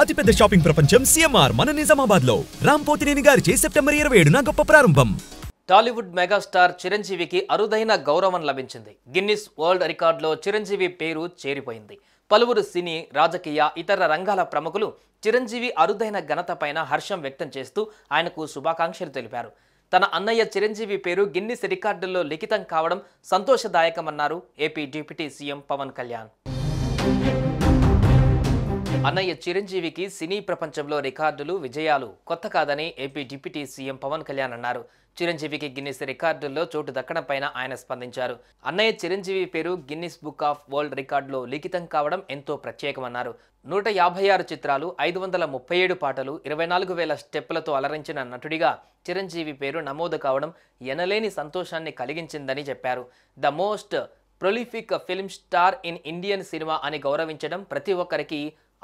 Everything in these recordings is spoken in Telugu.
అతిపెద్ద షాపింగ్ ప్రపంచం సిఎంఆర్ మన నిజామాబాద్ లో రాంపోతినేని గారిచే సెప్టెంబర్ 27న గొప్ప ప్రారంభం. టాలీవుడ్ మెగాస్టార్ చిరంజీవికి అరుదైన గౌరవం లభించింది. గిన్నిస్ వరల్డ్ రికార్డులో చిరంజీవి పేరు చేరిపోయింది. పలువురు సినీ, రాజకీయ, ఇతర రంగాల ప్రముఖులు చిరంజీవి అరుదైన ఘనతపైన హర్షం వ్యక్తం చేస్తూ ఆయనకు శుభాకాంక్షలు తెలిపారు. తన అన్నయ్య చిరంజీవి పేరు గిన్నిస్ రికార్డుల్లో లిఖితం కావడం సంతోషదాయకమన్నారు AP deputy CM Pawan Kalyan. అన్నయ్య చిరంజీవికి సినీ ప్రపంచంలో రికార్డులు, విజయాలు కొత్త కాదని AP deputy CM Pawan Kalyan అన్నారు. చిరంజీవికి గిన్నిస్ రికార్డుల్లో చోటు దక్కడంపైన ఆయన స్పందించారు. అన్నయ్య చిరంజీవి పేరు గిన్నిస్ బుక్ ఆఫ్ వరల్డ్ రికార్డులో లిఖితం కావడం ఎంతో ప్రత్యేకమన్నారు. 156 చిత్రాలు, 537 పాటలు, 24,000 స్టెప్పులతో అలరించిన నటుడిగా చిరంజీవి పేరు నమోదు కావడం ఎనలేని సంతోషాన్ని కలిగించిందని చెప్పారు. The most prolific film star in Indian cinema అని గౌరవించడం ప్రతి ఒక్కరికి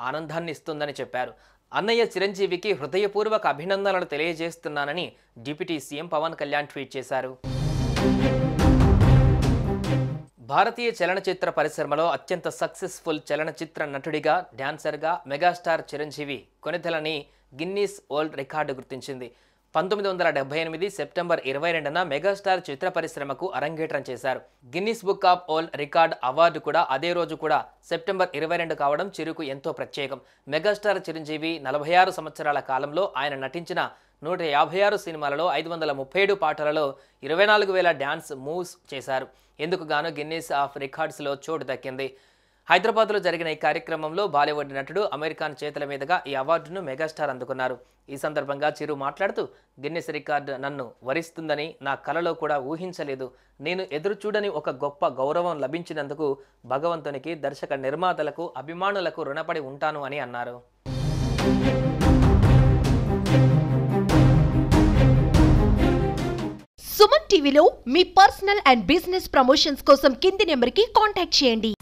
ఆనందాన్ని ఇస్తుందని చెప్పారు. అన్నయ్య చిరంజీవికి హృదయపూర్వక అభినందనలు తెలియజేస్తున్నానని deputy CM Pawan Kalyan tweet చేశారు. భారతీయ చలనచిత్ర పరిశ్రమలో అత్యంత సక్సెస్ఫుల్ చలనచిత్ర నటుడిగా, డాన్సర్గా మెగాస్టార్ చిరంజీవి కొనితెలని గిన్నిస్ వరల్డ్ రికార్డు గుర్తించింది. 1978 సెప్టెంబర్ 22న మెగాస్టార్ చిత్ర పరిశ్రమకు అరంగేట్రం చేశారు. Guinness book of world record award కూడా అదే రోజు కూడా సెప్టెంబర్ 22 కావడం చిరుకు ఎంతో ప్రత్యేకం. మెగాస్టార్ చిరంజీవి 46 సంవత్సరాల కాలంలో ఆయన నటించిన 156 సినిమాలలో 537 పాటలలో 24,000 డ్యాన్స్ మూవ్స్ చేశారు. ఎందుకు గాను గిన్నిస్ ఆఫ్ రికార్డ్స్లో చోటు దక్కింది. హైదరాబాద్లో జరిగిన ఈ కార్యక్రమంలో బాలీవుడ్ నటుడు అమీర్ ఖాన్ చేతుల మీదుగా ఈ అవార్డును మెగాస్టార్ అందుకున్నారు. ఈ సందర్భంగా చిరు మాట్లాడుతూ, గిన్నిస్ రికార్డు నన్ను వరిస్తుందని నా కలలో కూడా ఊహించలేదు. నేను ఎదురు చూడని ఒక గొప్ప గౌరవం లభించినందుకు భగవంతునికి, దర్శక నిర్మాతలకు, అభిమానులకు రుణపడి ఉంటాను అని అన్నారు. సుమన్ టీవీలో మీ పర్సనల్ అండ్ బిజినెస్ ప్రమోషన్స్ కోసం కింది నెంబర్కి కాంటాక్ట్ చేయండి.